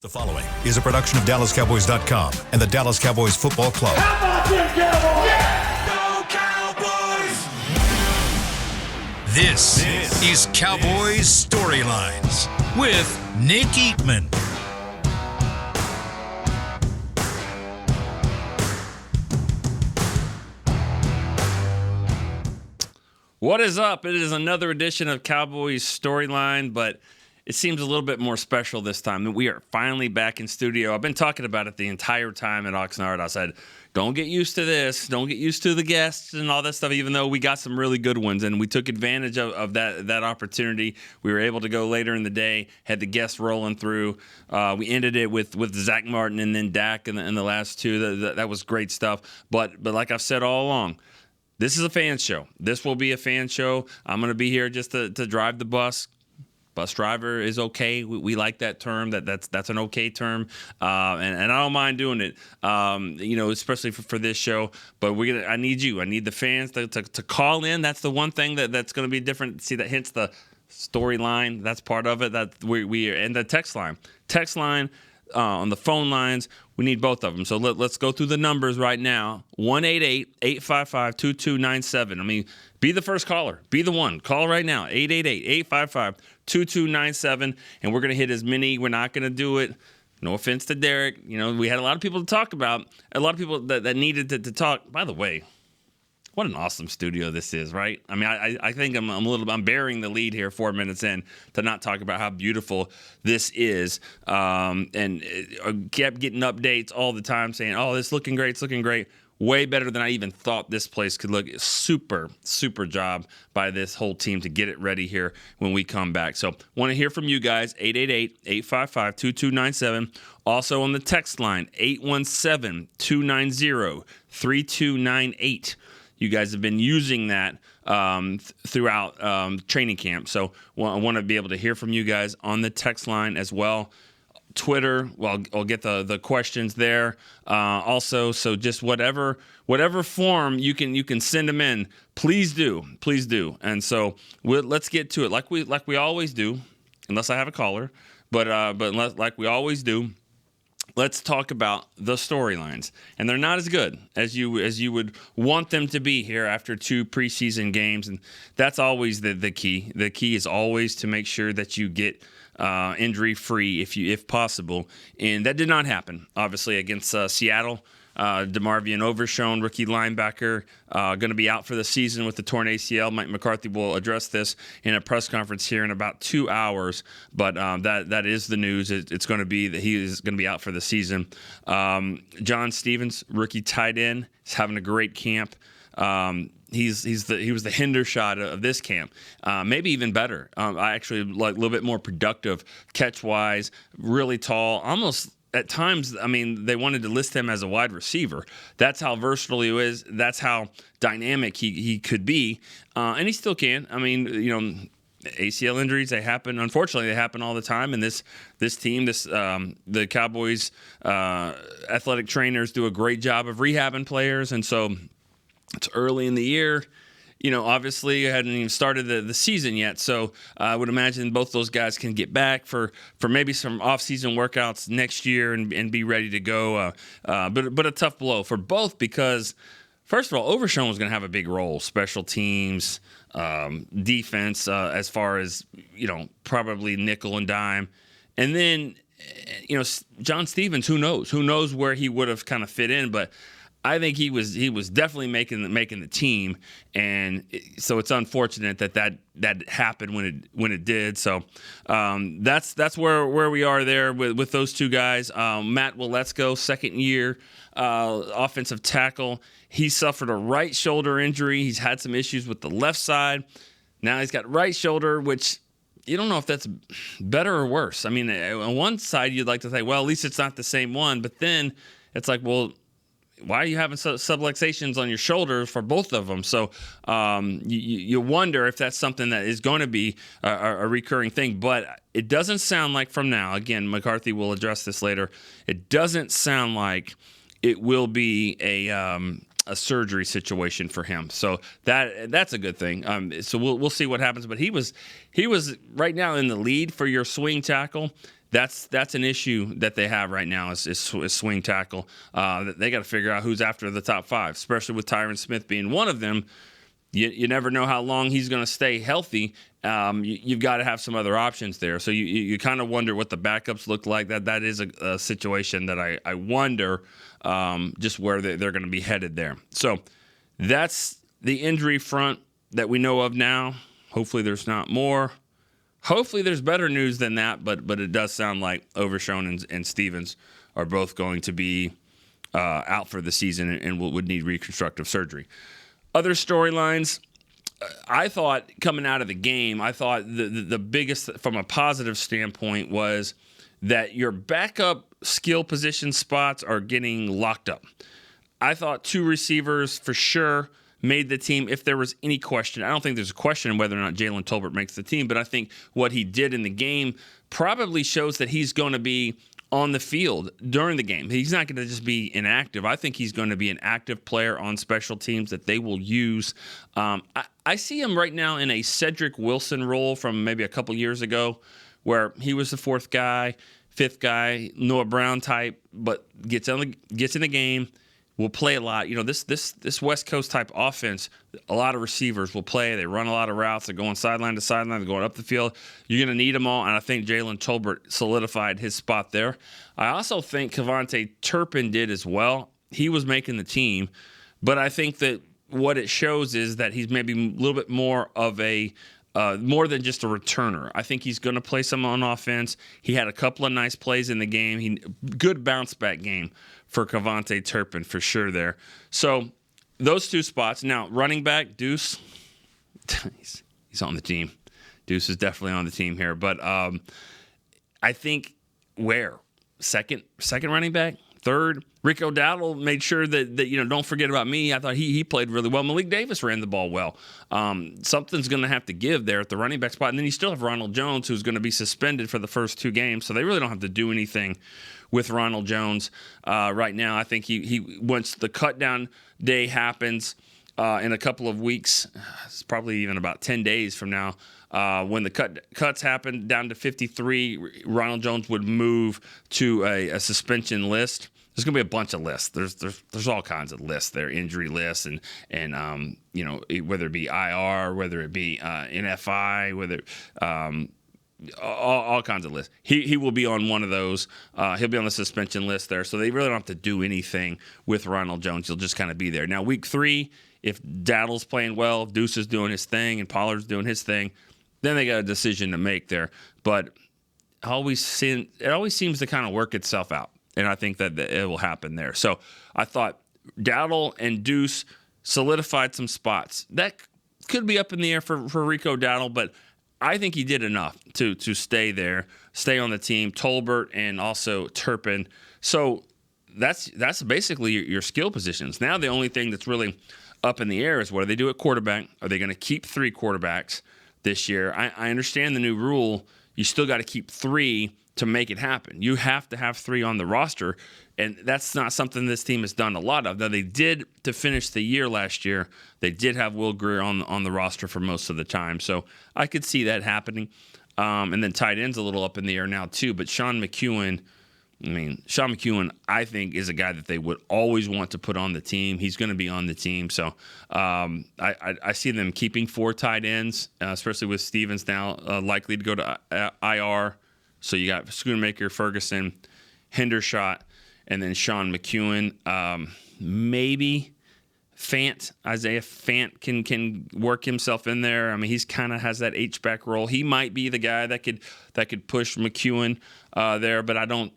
The following is a production of DallasCowboys.com and the Dallas Cowboys Football Club. How about them Cowboys? Yeah! Go Cowboys! This is Cowboys Storylines with Nick Eatman. What is up? It is another edition of Cowboys Storyline, but it seems a little bit more special this time. We are finally back in studio. I've been talking about it the entire time at Oxnard. I said, don't get used to this. Don't get used to the guests and all that stuff, even though we got some really good ones, and we took advantage of that opportunity. We were able to go later in the day, had the guests rolling through. We ended it with Zach Martin and then Dak in the last two. That was great stuff. But like I've said all along, this is a fan show. This will be a fan show. I'm going to be here just to drive the bus. Bus driver is okay. We like that term. That's an okay term, and I don't mind doing it. Especially for this show. But I need you. I need the fans to call in. That's the one thing that's going to be different. See, that hits the storyline. That's part of it. That we and the text line. On the phone lines, we need both of them. So let's go through the numbers right now. 1-888-855-2297. I mean, be the first caller. Be the one. Call right now. 888-855-2297. And we're going to hit as many. We're not going to do it. No offense to Derek. We had a lot of people to talk about. A lot of people that needed to talk. By the way, what an awesome studio this is, right? I mean, I think I'm bearing the lead here 4 minutes in to not talk about how beautiful this is. And kept getting updates all the time saying, oh, it's looking great, it's looking great. Way better than I even thought this place could look. Super, super job by this whole team to get it ready here when we come back. So want to hear from you guys, 888-855-2297. Also on the text line, 817-290-3298. You guys have been using that throughout training camp. So I want to be able to hear from you guys on the text line as well. Twitter, well, I'll get the questions there. Also, so just whatever form you can send them in, please do. And so let's get to it like we always do, unless I have a caller. But like we always do. Let's talk about the storylines, and they're not as good as you would want them to be here after two preseason games, and that's always the key. The key is always to make sure that you get injury-free if possible, and that did not happen, obviously, against Seattle. DeMarvion Overshown, rookie linebacker, going to be out for the season with the torn ACL. Mike McCarthy will address this in a press conference here in about 2 hours, but that is the news. It's going to be that he is going to be out for the season. John Stevens, rookie tight end, is having a great camp. He was the Hendershot of this camp, maybe even better. I actually like a little bit more productive catch-wise, really tall, almost. At times, I mean, they wanted to list him as a wide receiver. That's how versatile he is. That's how dynamic he could be, and he still can. I mean, ACL injuries, they happen. Unfortunately, they happen all the time. And this team, the Cowboys athletic trainers do a great job of rehabbing players, and so it's early in the year. Obviously, I hadn't even started the season yet, so I would imagine both those guys can get back for maybe some off-season workouts next year and be ready to go. But a tough blow for both because, first of all, Overshown was going to have a big role, special teams, defense, as far as probably nickel and dime, and then John Stevens. Who knows where he would have kind of fit in, but I think he was definitely making the team, and so it's unfortunate that happened when it did. So that's where we are there with those two guys. Matt Waletzko, second year offensive tackle. He suffered a right shoulder injury. He's had some issues with the left side. Now he's got right shoulder, which you don't know if that's better or worse. I mean, on one side you'd like to say, well, at least it's not the same one, but then it's like, well, why are you having subluxations on your shoulders for both of them? So you wonder if that's something that is going to be a recurring thing. But it doesn't sound like from now, again, McCarthy will address this later, it doesn't sound like it will be a surgery situation for him. So that's a good thing. So we'll see what happens. But he was right now in the lead for your swing tackle. That's an issue that they have right now is swing tackle. They got to figure out who's after the top 5, especially with Tyron Smith being one of them. You never know how long he's going to stay healthy. You've got to have some other options there. So you kind of wonder what the backups look like. That is a situation that I wonder just where they're going to be headed there. So that's the injury front that we know of now. Hopefully there's not more. Hopefully there's better news than that, but it does sound like Overshown and Stevens are both going to be out for the season and would need reconstructive surgery. Other storylines, I thought coming out of the game, I thought the biggest from a positive standpoint was that your backup skill position spots are getting locked up. I thought 2 receivers for sure made the team if there was any question. I don't think there's a question whether or not Jalen Tolbert makes the team, but I think what he did in the game probably shows that he's going to be on the field during the game. He's not going to just be inactive. I think he's going to be an active player on special teams that they will use. I see him right now in a Cedric Wilson role from maybe a couple years ago where he was the 4th guy, 5th guy, Noah Brown type, but gets in the game, will play a lot. You know, this West Coast type offense, a lot of receivers will play. They run a lot of routes. They're going sideline to sideline. They're going up the field. You're going to need them all, and I think Jalen Tolbert solidified his spot there. I also think Kevontae Turpin did as well. He was making the team, but I think that what it shows is that he's maybe a little bit more of a more than just a returner. I think he's going to play some on offense. He had a couple of nice plays in the game. Good bounce back game for Kevontae Turpin for sure there. So those 2 spots. Now, running back, Deuce, he's on the team. Deuce is definitely on the team here. But I think where? Second running back? Third? Rico Dowdle made sure that don't forget about me. I thought he played really well. Malik Davis ran the ball well. Something's going to have to give there at the running back spot. And then you still have Ronald Jones, who's going to be suspended for the first 2 games. So they really don't have to do anything with Ronald Jones right now. I think he once the cut down day happens in a couple of weeks, it's probably even about 10 days from now, when the cuts happen down to 53, Ronald Jones would move to a suspension list. There's going to be a bunch of lists. There's all kinds of lists there, injury lists, and whether it be IR, whether it be NFI, whether all kinds of lists. He will be on one of those. He'll be on the suspension list there. So they really don't have to do anything with Ronald Jones. He'll just kind of be there. Now, week 3, if Daddle's playing well, if Deuce is doing his thing, and Pollard's doing his thing, then they got a decision to make there. But it always seems to kind of work itself out. And I think that it will happen there. So I thought Dowdle and Deuce solidified some spots. That could be up in the air for Rico Dowdle, but I think he did enough to stay there, stay on the team. Tolbert and also Turpin. So that's basically your skill positions. Now the only thing that's really up in the air is what do they do at quarterback? Are they going to keep 3 quarterbacks this year? I understand the new rule. You still got to keep 3 to make it happen. You have to have 3 on the roster, and that's not something this team has done a lot of. Now, they did to finish the year last year. They did have Will Grier on the roster for most of the time, so I could see that happening. And then tight end's a little up in the air now too, but Sean McEwen, I think, is a guy that they would always want to put on the team. He's going to be on the team. So I see them keeping 4 tight ends, especially with Stevens now likely to go to IR. So you got Schoonmaker, Ferguson, Hendershot, and then Sean McEwen. Maybe Isaiah Fant can work himself in there. I mean, he's kind of has that H-back role. He might be the guy that could push McEwen there, but I don't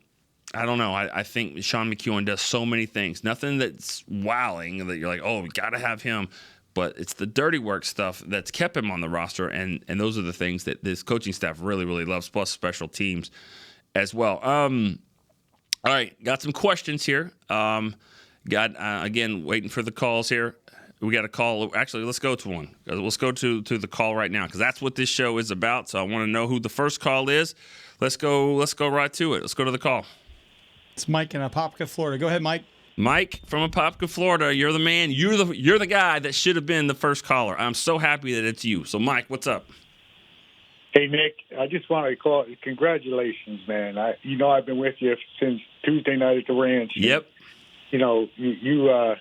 know. I think Sean McEwen does so many things. Nothing that's wowing that you're like, oh, we got to have him. But it's the dirty work stuff that's kept him on the roster, and those are the things that this coaching staff really, really loves, plus special teams as well. All right, got some questions here. Again, waiting for the calls here. We got a call. Actually, let's go to one. Let's go to the call right now because that's what this show is about. So I want to know who the first call is. Let's go right to it. Let's go to the call. It's Mike in Apopka, Florida. Go ahead, Mike. Mike from Apopka, Florida. You're the man. You're the guy that should have been the first caller. I'm so happy that it's you. So, Mike, what's up? Hey, Nick, I just want to call congratulations, man. I've been with you since Tuesday night at the ranch. Yep. You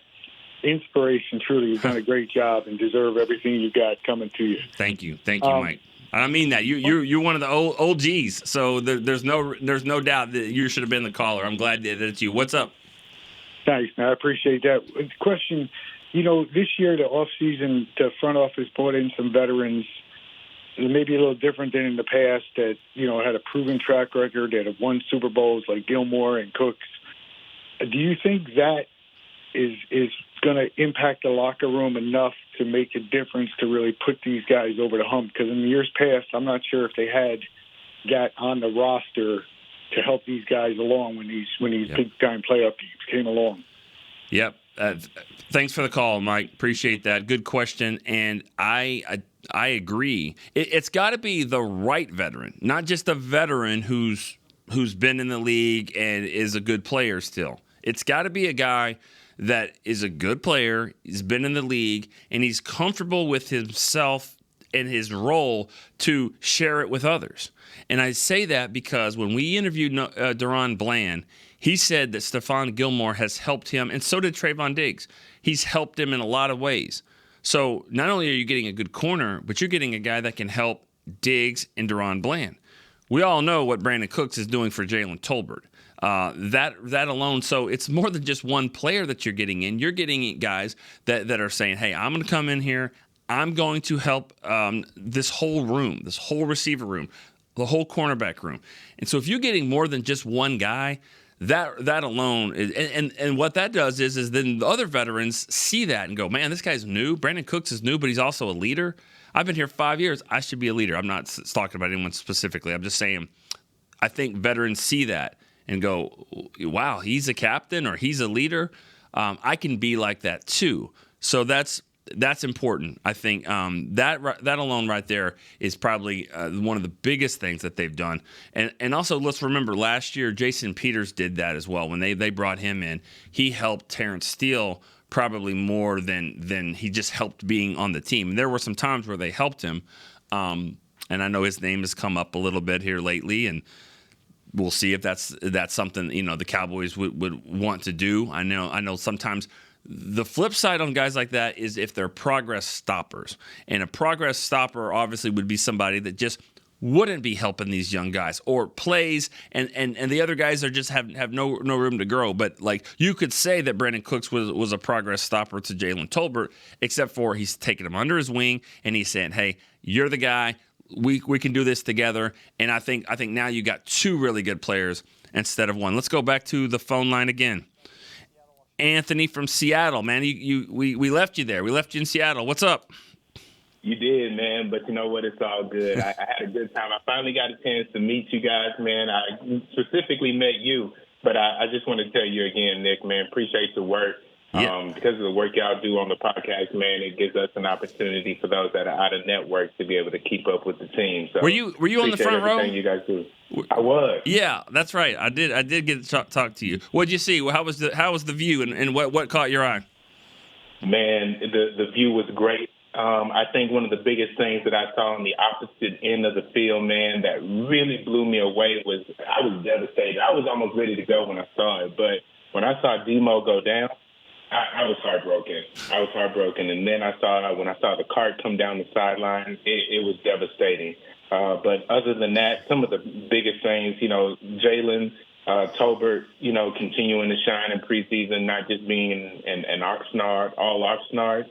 inspiration, truly. You've done a great job and deserve everything you got coming to you. Thank you, Mike. I mean that. You're one of the old G's. So there's no doubt that you should have been the caller. I'm glad that it's you. What's up? Thanks, man. I appreciate that. Question, this year, the offseason, the front office brought in some veterans, maybe a little different than in the past, that, had a proven track record, that have won Super Bowls like Gilmore and Cooks. Do you think that is going to impact the locker room enough to make a difference to really put these guys over the hump? Because in the years past, I'm not sure if they had that on the roster to help these guys along when these big-time playoff teams came along. Yep. Thanks for the call, Mike. Appreciate that. Good question. And I agree. It's got to be the right veteran, not just a veteran who's been in the league and is a good player still. It's got to be a guy that is a good player, he's been in the league, and he's comfortable with himself and his role to share it with others. And I say that because when we interviewed Deron Bland, he said that Stephon Gilmore has helped him, and so did Trayvon Diggs. He's helped him in a lot of ways. So not only are you getting a good corner, but you're getting a guy that can help Diggs and Deron Bland. We all know what Brandon Cooks is doing for Jalen Tolbert. That alone, so it's more than just one player that you're getting in. You're getting guys that are saying, hey, I'm going to come in here. I'm going to help this whole room, this whole receiver room, the whole cornerback room. And so if you're getting more than just one guy, that alone is, and what that does is then the other veterans see that and go, man, this guy's new. Brandon Cooks is new, but he's also a leader. I've been here 5 years. I should be a leader. I'm not talking about anyone specifically. I'm just saying I think veterans see that and go, wow, he's a captain or he's a leader. I can be like that too. So that's important. I think that alone right there is probably one of the biggest things that they've done. And also let's remember last year Jason Peters did that as well. When they brought him in, he helped Terrence Steele probably more than he just helped being on the team. And there were some times where they helped him. And I know his name has come up a little bit here lately, and we'll see if that's something the Cowboys would want to do. I know sometimes the flip side on guys like that is if they're progress stoppers. And a progress stopper obviously would be somebody that just wouldn't be helping these young guys or plays and the other guys are just have no room to grow. But like you could say that Brandon Cooks was a progress stopper to Jalen Tolbert, except for he's taking him under his wing and he's saying, hey, you're the guy. We can do this together. And I think now you got two really good players instead of one. Let's go back to the phone line again. Anthony from Seattle, man. We left you there. We left you in Seattle. What's up? You did, man, but you know what? It's all good. I had a good time. I finally got a chance to meet you guys, man. I specifically met you, but I just want to tell you again, Nick, man, appreciate the work. Yeah. Because of the work y'all do on the podcast, man, it gives us an opportunity for those that are out of network to be able to keep up with the team. So were you on the front row? You guys do. I was. Yeah, that's right. I did get to talk to you. What'd you see? How was the view and what caught your eye? Man, the view was great. I think one of the biggest things that I saw on the opposite end of the field, man, that really blew me away was I was devastated. I was almost ready to go when I saw it, but when I saw Demo go down, I was heartbroken. And then when I saw the cart come down the sideline, it was devastating. But other than that, some of the biggest things, Jalen Tolbert, continuing to shine in preseason, not just being an Oxnard, all Oxnard.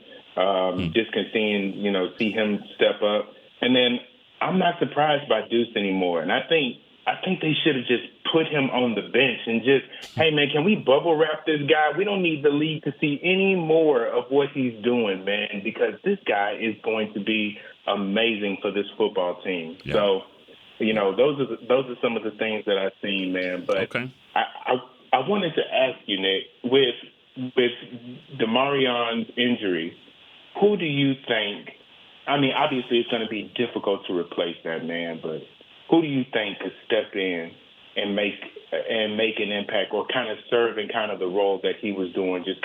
Just see him step up. And then I'm not surprised by Deuce anymore. And I think they should have just put him on the bench and just, hey, man, can we bubble wrap this guy? We don't need the league to see any more of what he's doing, man, because this guy is going to be amazing for this football team. Yeah. So, those are some of the things that I've seen, man. But okay. I wanted to ask you, Nick, with Demarion's injury, who do you think – I mean, obviously it's going to be difficult to replace that man, but who do you think could step in and make an impact, or kind of serve in kind of the role that he was doing, just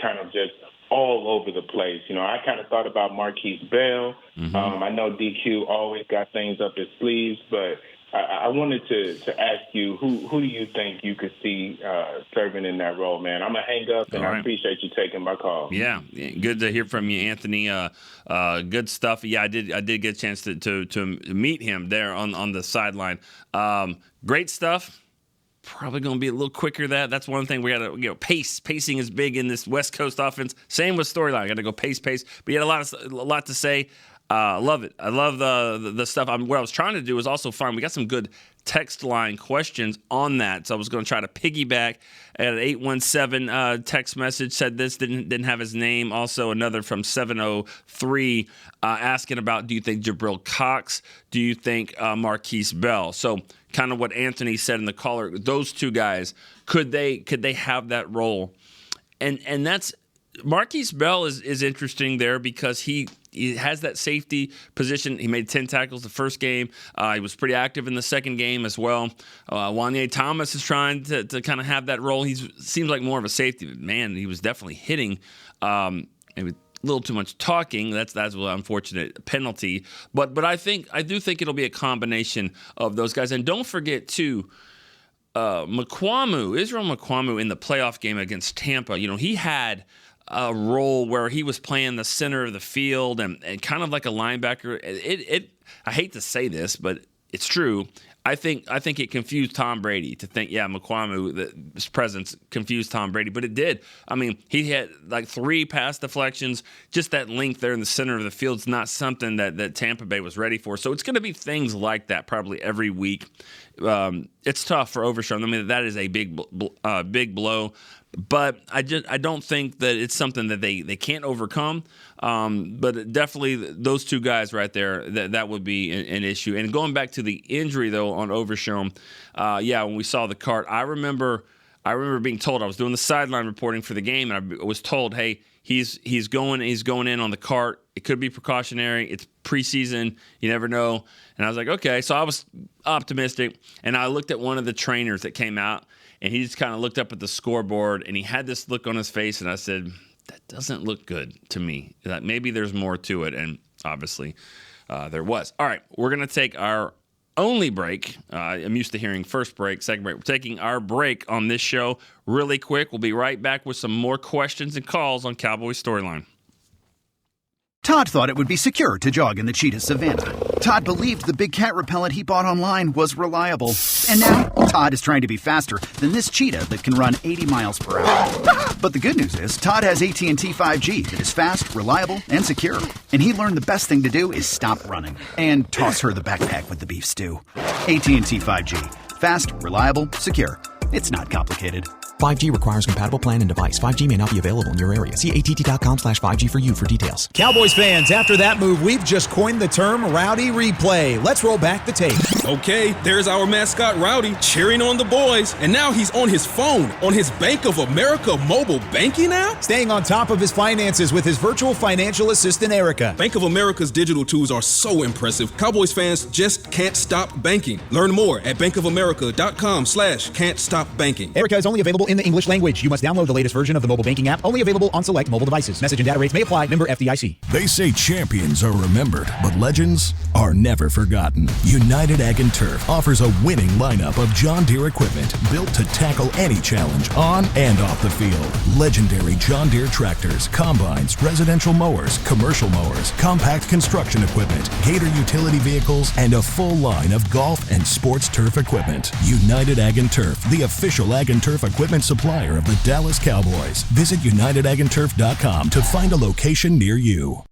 all over the place. I kind of thought about Marquise Bell. I know DQ always got things up his sleeves, but I wanted to ask you, who do you think you could see serving in that role, man? I'm going to hang up, and I appreciate you taking my call. Yeah, good to hear from you, Anthony. Good stuff. Yeah, I did get a chance to meet him there on the sideline. Great stuff. Probably going to be a little quicker. That's one thing we got to pace. Pacing is big in this West Coast offense. Same with StoryLine. Got to go pace. But he had a lot to say. Love it. I love the stuff. What I was trying to do was also find. We got some good text line questions on that, so I was going to try to piggyback at an 817 text message. Said this didn't have his name. Also another from 703 asking about, do you think Jabril Cox? Do you think Marquise Bell? So kind of what Anthony said in the caller. Those two guys, could they have that role? And that's Marquise Bell is interesting there because he has that safety position. He made 10 tackles the first game. He was pretty active in the second game as well. Wanye Thomas is trying to kind of have that role. He seems like more of a safety. But man, he was definitely hitting. Maybe a little too much talking. That's an unfortunate penalty. But I do think it'll be a combination of those guys. And don't forget too, Israel Mukuamu in the playoff game against Tampa. He had a role where he was playing the center of the field and kind of like a linebacker. I hate to say this, but it's true. I think it confused Tom Brady to think, Mukuamu's presence confused Tom Brady, but it did. I mean, he had like 3 pass deflections. Just that length there in the center of the field is not something that Tampa Bay was ready for. So it's going to be things like that probably every week. It's tough for Overshown. I mean, that is a big blow. But I don't think that it's something that they can't overcome. But definitely those two guys right there, that would be an issue. And going back to the injury though on Overshown, when we saw the cart, I remember being told, I was doing the sideline reporting for the game, and I was told, hey, he's going in on the cart. It could be precautionary. It's preseason. You never know. And I was like, okay. So I was optimistic, and I looked at one of the trainers that came out. And he just kind of looked up at the scoreboard, and he had this look on his face, and I said, that doesn't look good to me. That maybe there's more to it, and obviously there was. All right, we're going to take our only break. I'm used to hearing first break, second break. We're taking our break on this show really quick. We'll be right back with some more questions and calls on Cowboys Storyline. Todd thought it would be secure to jog in the cheetah savanna. Todd believed the big cat repellent he bought online was reliable. And now, Todd is trying to be faster than this cheetah that can run 80 miles per hour. But the good news is, Todd has AT&T 5G that is fast, reliable, and secure. And he learned the best thing to do is stop running and toss her the backpack with the beef stew. AT&T 5G. Fast, reliable, secure. It's not complicated. 5G requires compatible plan and device. 5G may not be available in your area. See att.com/5G for you for details. Cowboys fans, after that move, we've just coined the term Rowdy Replay. Let's roll back the tape. Okay, there's our mascot Rowdy cheering on the boys. And now he's on his phone, on his Bank of America mobile banking app? Staying on top of his finances with his virtual financial assistant, Erica. Bank of America's digital tools are so impressive. Cowboys fans just can't stop banking. Learn more at bankofamerica.com/can't-stop-banking. Erica is only available in the English language. You must download the latest version of the mobile banking app, only available on select mobile devices. Message and data rates may apply. Member FDIC. They say champions are remembered, but legends are never forgotten. United Ag and Turf offers a winning lineup of John Deere equipment built to tackle any challenge on and off the field. Legendary John Deere tractors, combines, residential mowers, commercial mowers, compact construction equipment, Gator utility vehicles, and a full line of golf and sports turf equipment. United Ag and Turf, the official Ag and Turf equipment supplier of the Dallas Cowboys. Visit UnitedAgAndTurf.com to find a location near you.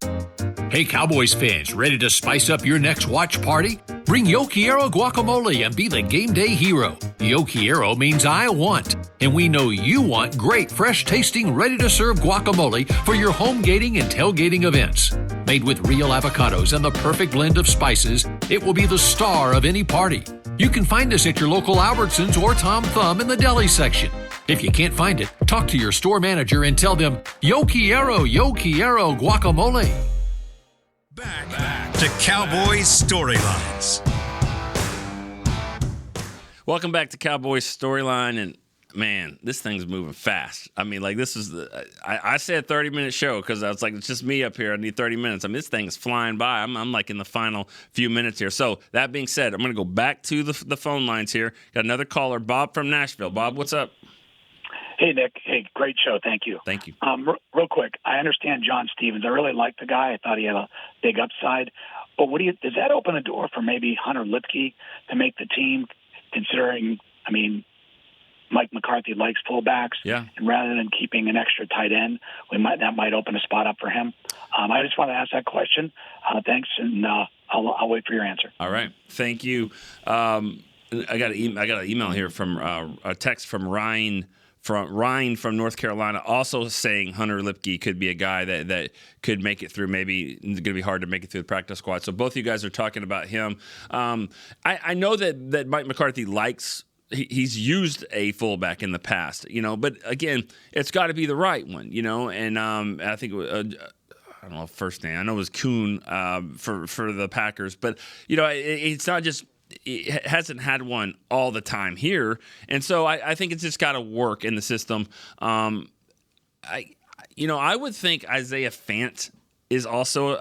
Hey Cowboys fans, ready to spice up your next watch party? Bring Yo Quiero guacamole and be the game day hero. Yo Quiero means I want, and we know you want great, fresh-tasting, ready-to-serve guacamole for your home gating and tailgating events. Made with real avocados and the perfect blend of spices, it will be the star of any party. You can find us at your local Albertsons or Tom Thumb in the deli section. If you can't find it, talk to your store manager and tell them, Yo Quiero guacamole. Back to Cowboys Storylines. Welcome back to Cowboys Storyline, and man, this thing's moving fast. I mean, like, this is I said 30-minute show because I was like, it's just me up here. I need 30 minutes. I mean, this thing is flying by. I'm like in the final few minutes here. So that being said, I'm going to go back to the phone lines here. Got another caller, Bob from Nashville. Bob, what's up? Hey, Nick. Hey, great show. Thank you. Thank you. Real quick, I understand John Stevens. I really like the guy. I thought he had a big upside. But does that open a door for maybe Hunter Lipke to make the team, considering, I mean, Mike McCarthy likes fullbacks. Yeah. And rather than keeping an extra tight end, that might open a spot up for him. I just want to ask that question. Thanks, and I'll wait for your answer. All right. Thank you. I got an email here from a text from Ryan from North Carolina, also saying Hunter Lipke could be a guy that could make it through. Maybe it's going to be hard to make it through the practice squad. So both of you guys are talking about him. I know that Mike McCarthy likes. He's used a fullback in the past, but again, it's got to be the right one, and I think I don't know first name. I know it was Kuhn for the Packers, but it's not just. It hasn't had one all the time here, and so I think it's just got to work in the system. I would think Isaiah Fant is also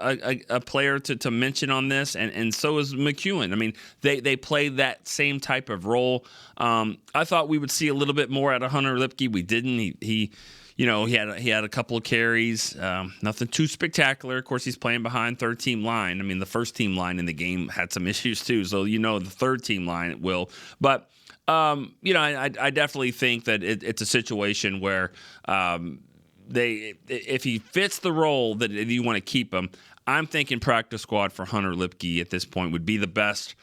a player to mention on this, and so is McEwen. I mean, they play that same type of role. I thought we would see a little bit more out of Hunter Lipke. We didn't. He had a couple of carries, nothing too spectacular. Of course, he's playing behind third-team line. I mean, the first-team line in the game had some issues too, so the third-team line will. But I definitely think that it's a situation where if he fits the role that you want to keep him, I'm thinking practice squad for Hunter Lipke at this point would be the best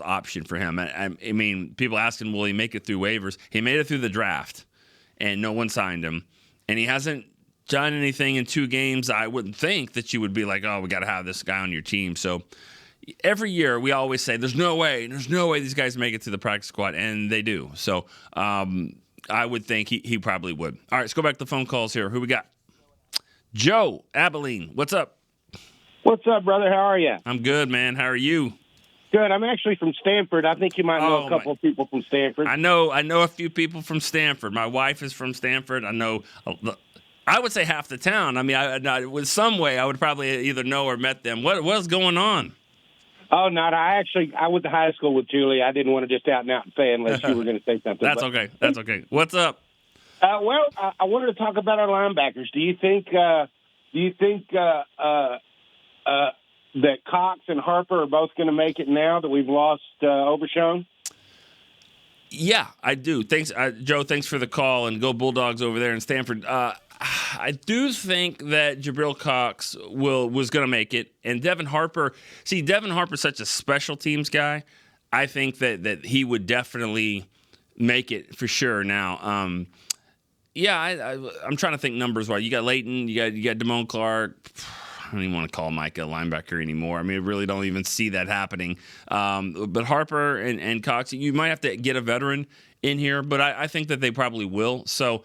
option for him. I mean, people asking, will he make it through waivers? He made it through the draft, and no one signed him. And he hasn't done anything in 2 games. I wouldn't think that you would be like, oh, we got to have this guy on your team. So every year we always say, there's no way these guys make it to the practice squad, and they do. So I would think he probably would. All right, let's go back to the phone calls here. Who we got? Joe, Abilene. What's up? What's up, brother? How are you? I'm good, man. How are you? Good. I'm actually from Stanford. I think you might know a couple of people from Stanford. I know a few people from Stanford. My wife is from Stanford. I know, I would say half the town. I mean, with some way, I would probably either know or met them. What's going on? Oh, not. I went to high school with Julie. I didn't want to just out and say unless you were going to say something. That's okay. What's up? Well, I wanted to talk about our linebackers. Do you think that Cox and Harper are both going to make it now that we've lost Overshown? Yeah, I do. Thanks, Joe. Thanks for the call, and go Bulldogs over there in Stanford. I do think that Jabril Cox was going to make it, and Devin Harper. See, Devin Harper's such a special teams guy. I think that he would definitely make it for sure. Now, I'm trying to think numbers wise. You got Leighton, you got Damone Clark. I don't even want to call Mike a linebacker anymore. I mean, I really don't even see that happening. But Harper and Cox, you might have to get a veteran in here, but I think that they probably will. So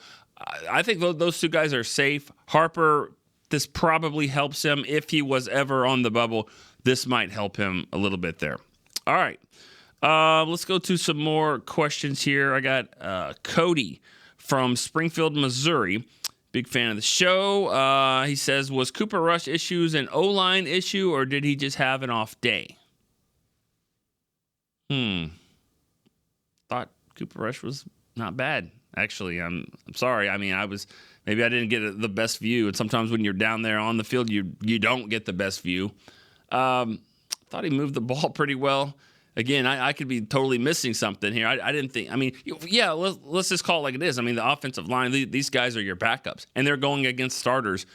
I think those 2 guys are safe. Harper, this probably helps him. If he was ever on the bubble, this might help him a little bit there. All right. Let's go to some more questions here. I got Cody from Springfield, Missouri. Big fan of the show. He says, was Cooper Rush issues an O-line issue, or did he just have an off day? Thought Cooper Rush was not bad, actually. I'm sorry. I mean, maybe I didn't get the best view. And sometimes when you're down there on the field, you don't get the best view. Thought he moved the ball pretty well. Again, I could be totally missing something here. I didn't think. I mean, yeah, let's just call it like it is. I mean, the offensive line, these guys are your backups, and they're going against starters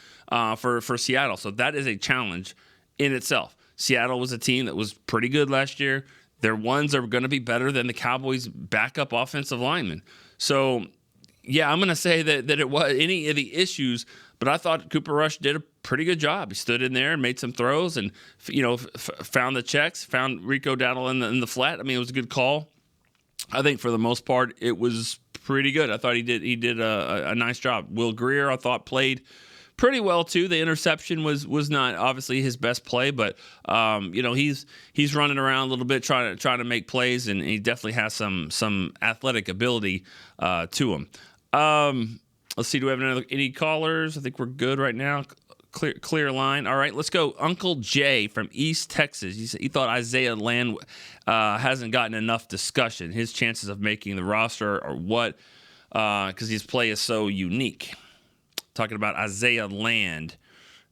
for Seattle. So that is a challenge in itself. Seattle was a team that was pretty good last year. Their ones are going to be better than the Cowboys' backup offensive linemen. So, yeah, I'm going to say that it was any of the issues, but I thought Cooper Rush did a pretty good job. He stood in there and made some throws and, found the checks, found Rico Dowdle in the flat. I mean, it was a good call. I think for the most part, it was pretty good. I thought he did a nice job. Will Greer, I thought, played pretty well too. The interception was not obviously his best play, but he's running around a little bit trying to make plays, and he definitely has some athletic ability to him. Let's see, do we have any callers? I think we're good right now. Clear line. All right, let's go. Uncle Jay from East Texas. He thought Isaiah Land hasn't gotten enough discussion. His chances of making the roster are what? Because his play is so unique. Talking about Isaiah Land,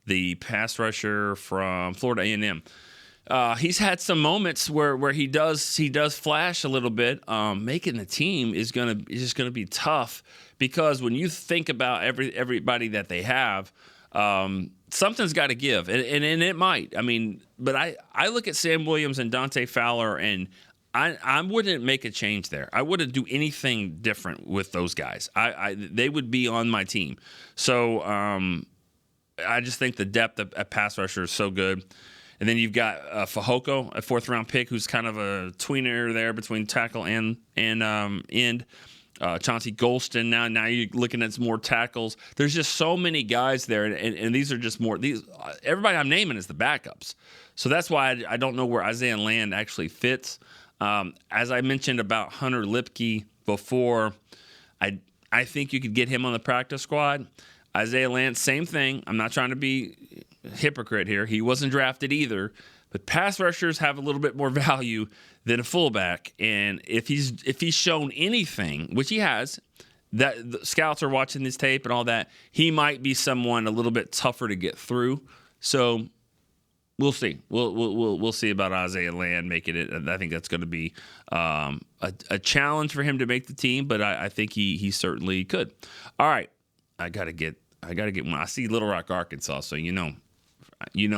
the pass rusher from Florida A&M. He's had some moments where he does flash a little bit. Making the team is just gonna be tough, because when you think about everybody that they have, something's got to give, and it might. I mean, but I look at Sam Williams and Dante Fowler, and I wouldn't make a change there. I wouldn't do anything different with those guys. They would be on my team. So I just think the depth at pass rusher is so good. And then you've got Fehoko, a 4th-round pick, who's kind of a tweener there between tackle and end. Chauncey Golston. Now you're looking at some more tackles. There's just so many guys there, and these are just more. Everybody I'm naming is the backups. So that's why I don't know where Isaiah Land actually fits. As I mentioned about Hunter Lipke before, I think you could get him on the practice squad. Isaiah Land, same thing. I'm not trying to be a hypocrite here. He wasn't drafted either. But pass rushers have a little bit more value than a fullback, and if he's shown anything, which he has, that the scouts are watching this tape and all that, he might be someone a little bit tougher to get through. So we'll see. We'll see about Isaiah Land making it. I think that's going to be a challenge for him to make the team, but I think he certainly could. All right, I gotta get one. I see Little Rock, Arkansas, so you know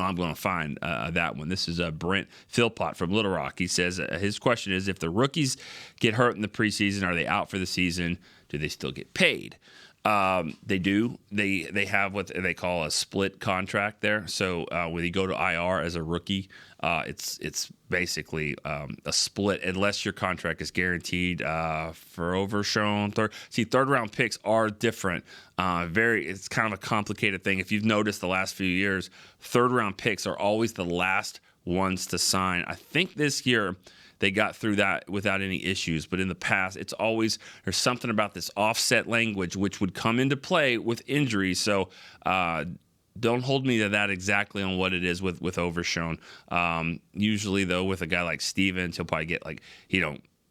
I'm going to find that one. This is Brent Philpott from Little Rock. He says his question is, if the rookies get hurt in the preseason, are they out for the season? Do they still get paid? They do. They have what they call a split contract there. So when you go to IR as a rookie, it's basically a split unless your contract is guaranteed for overshown. Third round picks are different. It's kind of a complicated thing. If you've noticed the last few years, third round picks are always the last ones to sign. I think this year they got through that without any issues. But in the past, it's always, there's something about this offset language which would come into play with injuries. So don't hold me to that exactly on what it is with Overshown. Usually, though, with a guy like Stevens, he'll probably get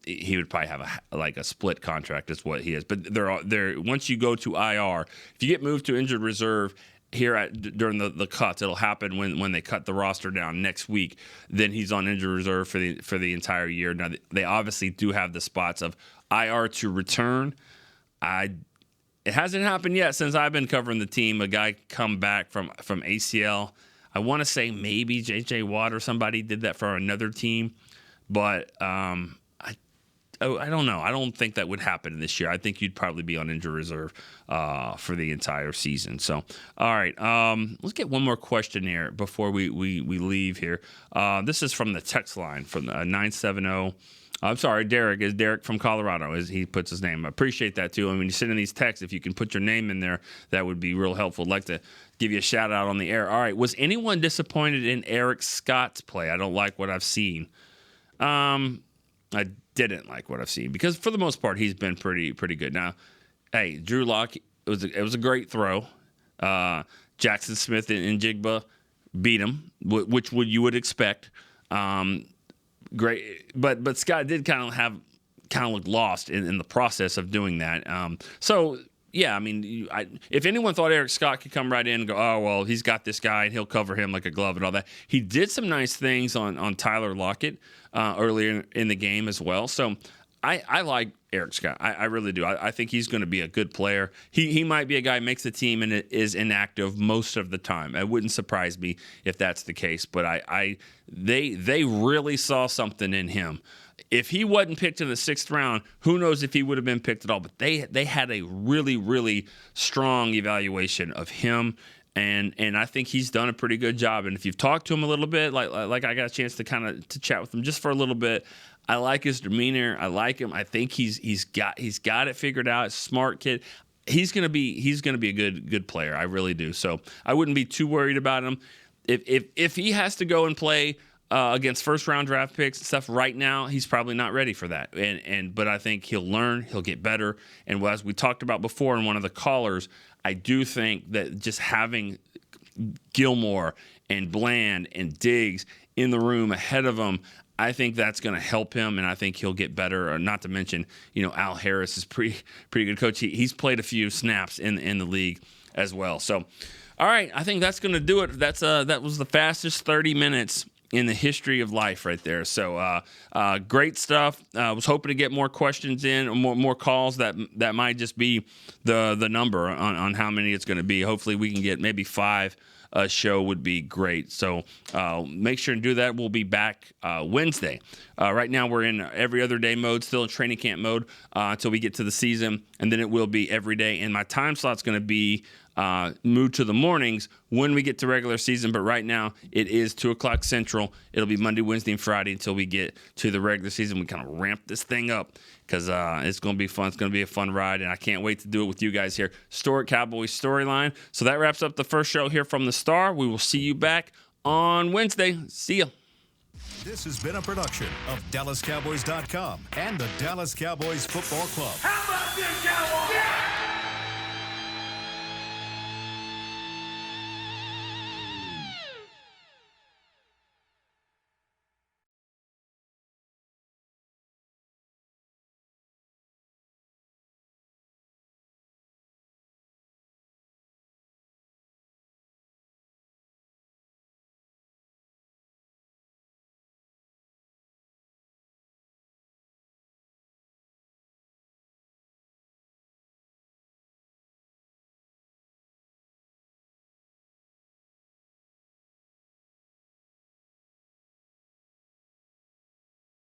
he would probably have a split contract is what he is. But once you go to IR, if you get moved to injured reserve, during the cuts, it'll happen when they cut the roster down next week. Then he's on injured reserve for the entire year. Now they obviously do have the spots of IR to return. It hasn't happened yet since I've been covering the team. A guy come back from ACL. I want to say maybe J.J. Watt or somebody did that for another team, but I don't know. I don't think that would happen this year. I think you'd probably be on injured reserve for the entire season. So, all right, let's get one more question here before we leave here. This is from the text line from 970. I'm sorry, Derek. Is Derek from Colorado? As he puts his name. I appreciate that too. And when you send in these texts, if you can put your name in there, that would be real helpful. I'd like to give you a shout out on the air. All right, was anyone disappointed in Eric Scott's play? I don't like what I've seen. I didn't like what I've seen because for the most part he's been pretty good. Now, hey, Drew Lock, it was a great throw. Jackson Smith and Jigba beat him, which you would expect. Great, but Scott did kind of look lost in the process of doing that. So yeah, I mean, if anyone thought Eric Scott could come right in and go, oh well, he's got this guy and he'll cover him like a glove and all that. He did some nice things on Tyler Lockett earlier in the game as well. So I like Eric Scott. I really do. I think he's going to be a good player. He might be a guy who makes the team and is inactive most of the time. It wouldn't surprise me if that's the case. But they really saw something in him. If he wasn't picked in the 6th round, who knows if he would have been picked at all. But they had a really, really strong evaluation of him. And I think he's done a pretty good job. And if you've talked to him a little bit, like I got a chance to chat with him just for a little bit, I like his demeanor. I like him. I think he's got it figured out. Smart kid. he's gonna be a good player. I really do. So I wouldn't be too worried about him. If he has to go and play against first-round draft picks and stuff right now, he's probably not ready for that. But I think he'll learn, he'll get better. And as we talked about before in one of the callers, I do think that just having Gilmore and Bland and Diggs in the room ahead of him, I think that's going to help him, and I think he'll get better. Or not to mention, Al Harris is pretty good coach. He's played a few snaps in the league as well. So, all right, I think that's going to do it. That was the fastest 30 minutes in the history of life right there. So great stuff. I was hoping to get more questions in, or more calls. That might just be the number on how many it's going to be. Hopefully we can get maybe 5. A show would be great. So make sure and do that. We'll be back Wednesday. Right now we're in every other day mode, still in training camp mode until we get to the season, and then it will be every day. And my time slot's going to be moved to the mornings when we get to regular season, but right now it is 2 o'clock Central. It'll be Monday, Wednesday, and Friday until we get to the regular season. We kind of ramp this thing up because it's going to be fun. It's going to be a fun ride, and I can't wait to do it with you guys here. Cowboys Storyline. So that wraps up the first show here from the Star. We will see you back on Wednesday. See ya. This has been a production of DallasCowboys.com and the Dallas Cowboys Football Club. How about this, Cowboys?